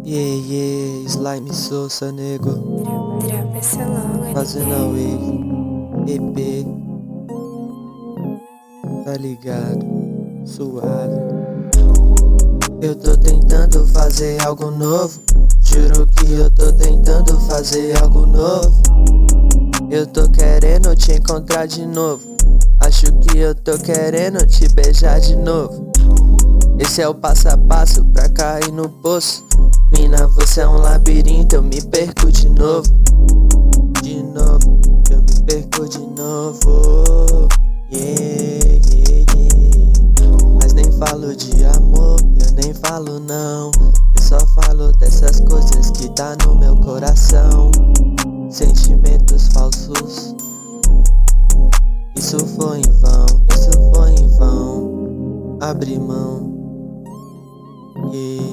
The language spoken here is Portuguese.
Slime Sousa, nego. Trapa essa logo, Fazendo a wave, EP. Tá ligado? Suave. Eu tô tentando fazer algo novo. Juro que eu tô tentando fazer algo novo. Eu tô querendo te encontrar de novo. Acho que eu tô querendo te beijar de novo. Esse é o passo a passo pra cair no poço. Mina, você é um labirinto, eu me perco de novo. De novo, eu me perco de novo. Yeah, yeah, yeah. Mas nem falo de amor, eu nem falo não. Eu só falo dessas coisas que tá no meu coração. Sentimentos falsos. Isso foi em vão, isso foi em vão. Abri mão. Yeah.